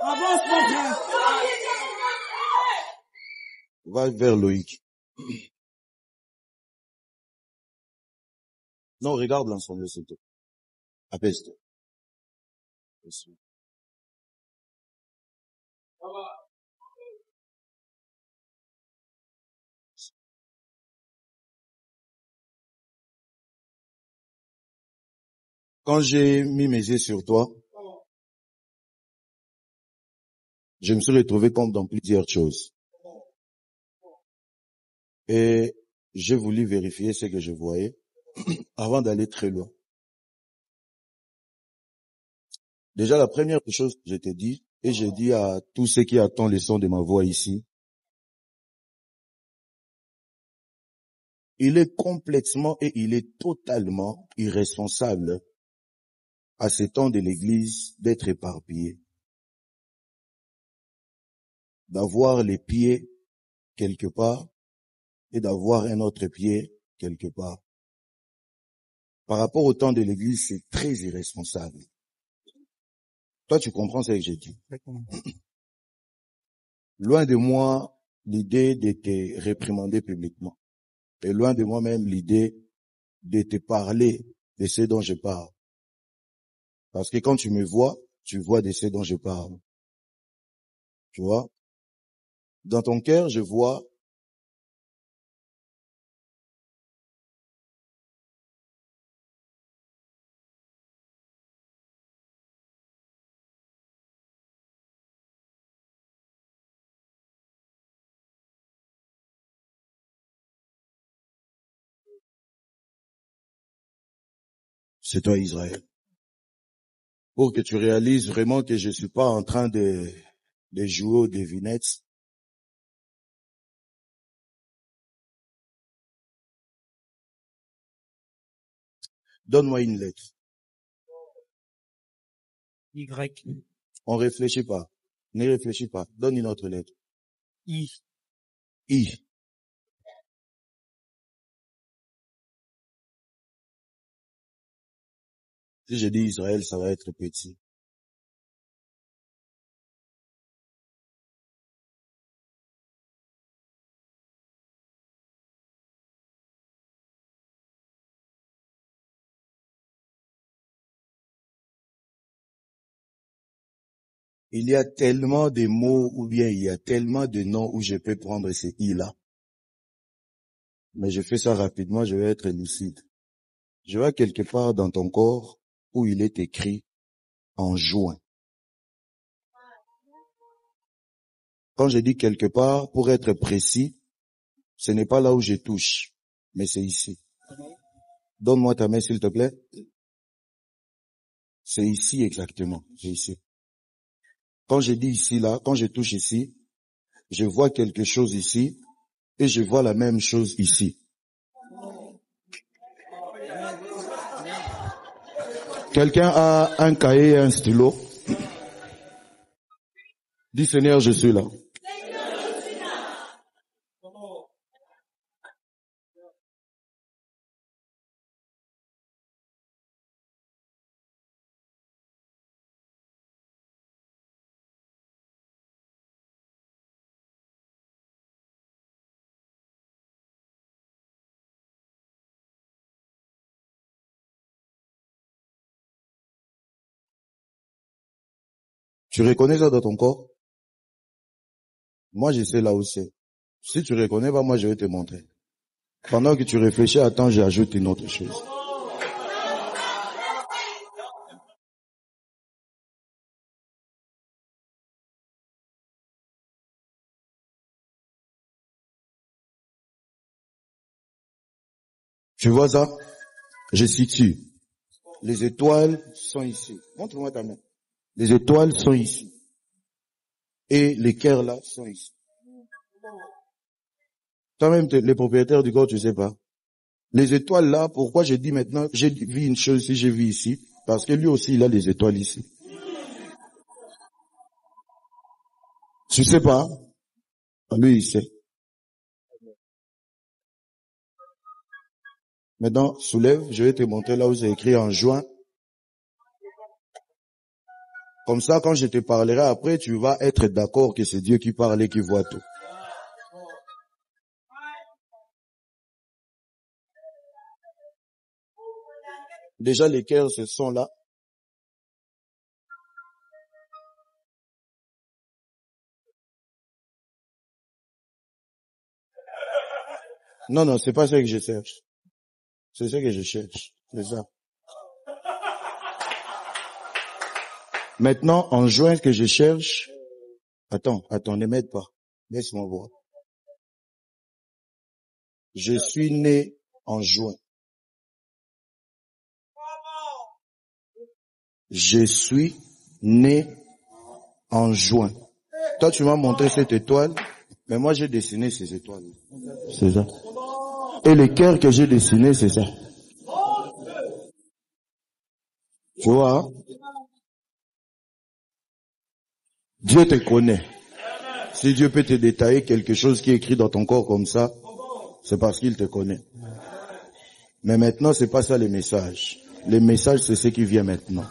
Avance, mon frère. Va vers Loïc. Non, regarde l'ensemble, s'il te plaît. Apaise-toi. Quand j'ai mis mes yeux sur toi, je me suis retrouvé comme dans plusieurs choses. Et j'ai voulu vérifier ce que je voyais avant d'aller très loin. Déjà, la première chose que je t'ai dit, et j'ai dit à tous ceux qui attendent le son de ma voix ici, il est complètement et il est totalement irresponsable à ce temps de l'Église d'être éparpillé, d'avoir les pieds quelque part et d'avoir un autre pied quelque part. Par rapport au temps de l'Église, c'est très irresponsable. Toi, tu comprends ce que j'ai dit. Loin de moi l'idée de te réprimander publiquement. Et loin de moi-même l'idée de te parler de ce dont je parle. Parce que quand tu me vois, tu vois de ce dont je parle. Tu vois? Dans ton cœur, je vois c'est toi Israël. Pour que tu réalises vraiment que je suis pas en train de jouer aux devinettes. Donne-moi une lettre. Y. On réfléchit pas. Ne réfléchis pas. Donne une autre lettre. I. I. Si je dis Israël, ça va être petit. Il y a tellement de mots ou bien il y a tellement de noms où je peux prendre ces I-là. Mais je fais ça rapidement, je vais être lucide. Je vois quelque part dans ton corps où il est écrit en juin. Quand je dis quelque part, pour être précis, ce n'est pas là où je touche, mais c'est ici. Donne-moi ta main s'il te plaît. C'est ici exactement, c'est ici. Quand je dis ici là, quand je touche ici, je vois quelque chose ici et je vois la même chose ici. Quelqu'un a un cahier et un stylo? Dis Seigneur, je suis là. Tu reconnais ça dans ton corps? Moi, je sais là où c'est. Si tu reconnais pas, moi, je vais te montrer. Pendant que tu réfléchis, attends, j'ajoute une autre chose. Tu vois ça? Je situe. Les étoiles sont ici. Montre-moi ta main. Les étoiles sont ici. Et les cœurs là sont ici. Toi-même, les propriétaires du corps, tu sais pas. Les étoiles là, pourquoi j'ai dit maintenant, j'ai vu une chose ici, j'ai vu ici, parce que lui aussi, il a les étoiles ici. Tu sais pas? Lui, il sait. Maintenant, soulève, je vais te montrer là où c'est écrit en juin. Comme ça, quand je te parlerai après, tu vas être d'accord que c'est Dieu qui parle et qui voit tout. Déjà, les cœurs, ce sont là. Non, non, c'est pas ça que je cherche. C'est ça que je cherche. C'est ça. Maintenant, en juin, ce que je cherche... Attends, ne m'aide pas. Laisse-moi voir. Je suis né en juin. Je suis né en juin. Toi, tu m'as montré cette étoile, mais moi, j'ai dessiné ces étoiles. C'est ça. Et les cœurs que j'ai dessinés, c'est ça. Tu vois, hein? Dieu te connaît. Si Dieu peut te détailler quelque chose qui est écrit dans ton corps comme ça, c'est parce qu'il te connaît. Mais maintenant, c'est pas ça le message. Le message, c'est ce qui vient maintenant.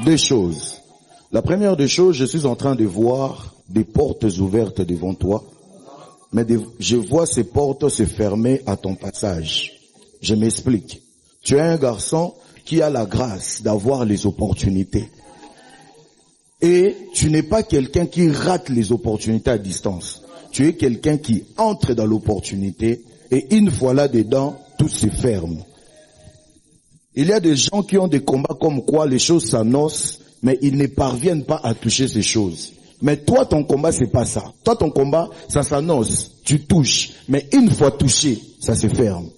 Deux choses. La première des choses, je suis en train de voir des portes ouvertes devant toi, mais je vois ces portes se fermer à ton passage. Je m'explique. Tu es un garçon qui a la grâce d'avoir les opportunités. Et tu n'es pas quelqu'un qui rate les opportunités à distance. Tu es quelqu'un qui entre dans l'opportunité et une fois là-dedans, tout se ferme. Il y a des gens qui ont des combats comme quoi les choses s'annoncent, mais ils ne parviennent pas à toucher ces choses. Mais toi, ton combat, c'est pas ça. Toi, ton combat, ça s'annonce, tu touches. Mais une fois touché, ça se ferme.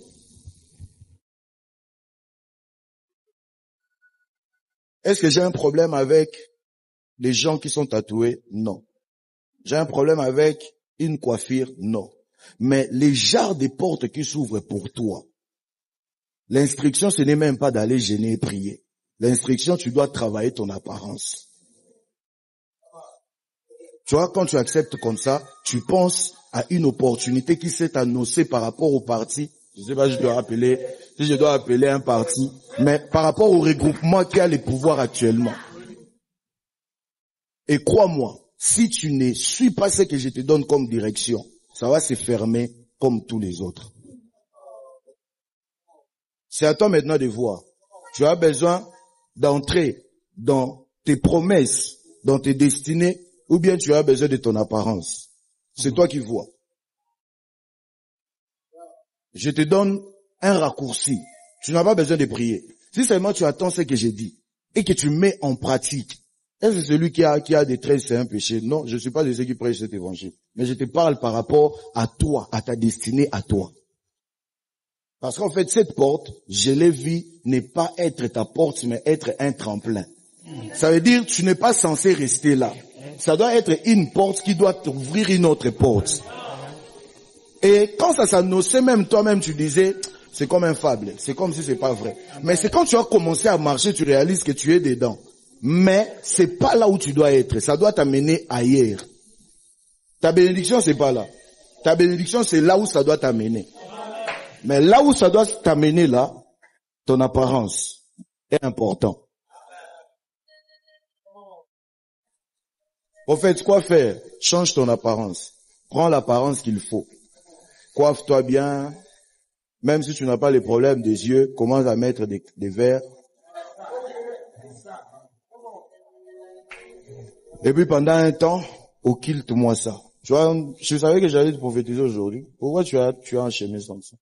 Est-ce que j'ai un problème avec les gens qui sont tatoués? Non. J'ai un problème avec une coiffure? Non. Mais les jarres des portes qui s'ouvrent pour toi, l'instruction, ce n'est même pas d'aller gêner et prier. L'instruction, tu dois travailler ton apparence. Tu vois, quand tu acceptes comme ça, tu penses à une opportunité qui s'est annoncée par rapport au parti. Je sais pas si je dois appeler un parti, mais par rapport au regroupement qui a les pouvoirs actuellement. Et crois-moi, si tu ne suis pas ce que je te donne comme direction, ça va se fermer comme tous les autres. C'est à toi maintenant de voir. Tu as besoin d'entrer dans tes promesses, dans tes destinées, ou bien tu as besoin de ton apparence. C'est toi qui vois. Je te donne un raccourci. Tu n'as pas besoin de prier. Si seulement tu attends ce que j'ai dit et que tu mets en pratique, est-ce que celui qui a des traits, c'est un péché? Non, je ne suis pas de ceux qui prêchent cet évangile. Mais je te parle par rapport à toi, à ta destinée, à toi. Parce qu'en fait, cette porte, je l'ai vue, n'est pas être ta porte, mais être un tremplin. Ça veut dire, tu n'es pas censé rester là. Ça doit être une porte qui doit t'ouvrir une autre porte. Et quand ça s'annonçait, même toi-même, tu disais, c'est comme un fable. C'est comme si c'est pas vrai. Mais c'est quand tu as commencé à marcher, tu réalises que tu es dedans. Mais c'est pas là où tu dois être. Ça doit t'amener ailleurs. Ta bénédiction, c'est pas là. Ta bénédiction, c'est là où ça doit t'amener. Mais là où ça doit t'amener là, ton apparence est important. Au fait, quoi faire? Change ton apparence. Prends l'apparence qu'il faut. Coiffe-toi bien. Même si tu n'as pas les problèmes des yeux, commence à mettre des verres. Et puis pendant un temps, occulte-moi ça. Tu vois, je savais que j'allais te prophétiser aujourd'hui. Pourquoi tu as enchaîné comme ça?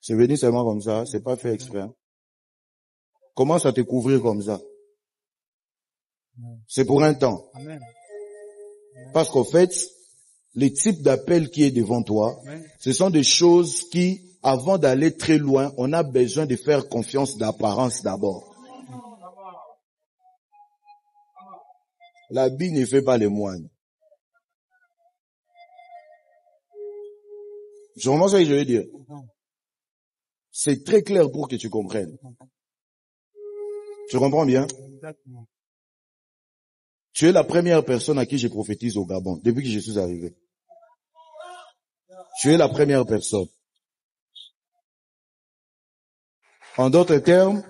C'est venu seulement comme ça, c'est pas fait exprès. Commence à te couvrir comme ça. C'est pour un temps. Parce qu'au fait, les types d'appels qui est devant toi, ce sont des choses qui, avant d'aller très loin, on a besoin de faire confiance d'apparence d'abord. L'habit ne fait pas les moines. Je comprends ce que je veux dire. C'est très clair pour que tu comprennes. Tu comprends bien? Tu es la première personne à qui je prophétise au Gabon, depuis que je suis arrivé. Tu es la première personne. En d'autres termes,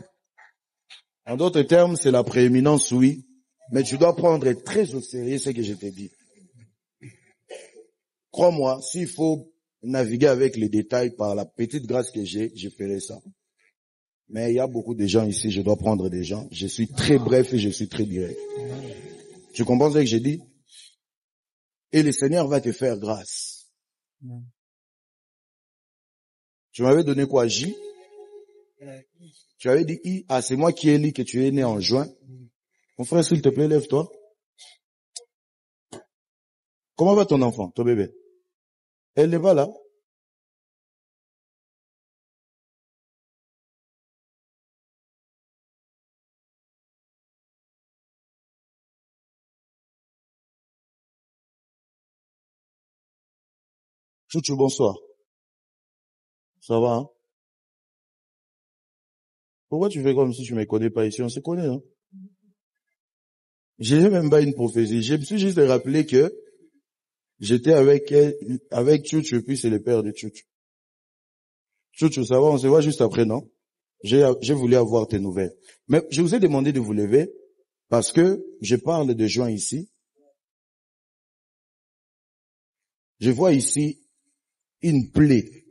c'est la prééminence, oui, Mais tu dois prendre très au sérieux ce que je t'ai dit. Crois-moi, s'il faut naviguer avec les détails par la petite grâce que j'ai, je ferai ça. Mais il y a beaucoup de gens ici, je dois prendre des gens. Je suis très bref et je suis très direct. Tu comprends ce que j'ai dit? Et le Seigneur va te faire grâce. Tu m'avais donné quoi, J? Tu avais dit I. Ah, c'est moi qui ai dit que tu es né en juin. Mon frère, s'il te plaît, lève-toi. Comment va ton enfant, ton bébé? Elle n'est pas là. Chouchou, bonsoir. Ça va, hein? Pourquoi tu fais comme si tu me connais pas ici? On se connaît, hein? J'ai même pas une prophétie. Je me suis juste rappelé que j'étais avec Chouchou, puis c'est le père de Chouchou. Chouchou, ça va, on se voit juste après, non? J'ai voulu avoir tes nouvelles. Mais je vous ai demandé de vous lever parce que je parle de juin ici. Je vois ici une plaie.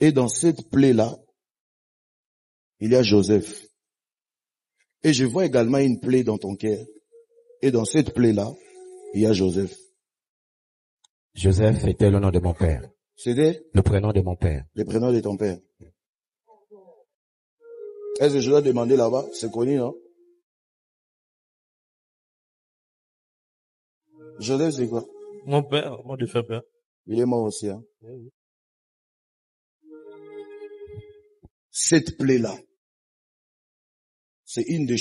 Et dans cette plaie-là, il y a Joseph. Et je vois également une plaie dans ton cœur. Et dans cette plaie-là, il y a Joseph. Joseph était le nom de mon père. C'était Le prénom de mon père. le prénom de ton père. Est-ce que je dois demander là-bas? C'est connu, non? Joseph, c'est quoi? Mon père, mon défunt père. Il est mort aussi, hein? Cette plaie-là, c'est une des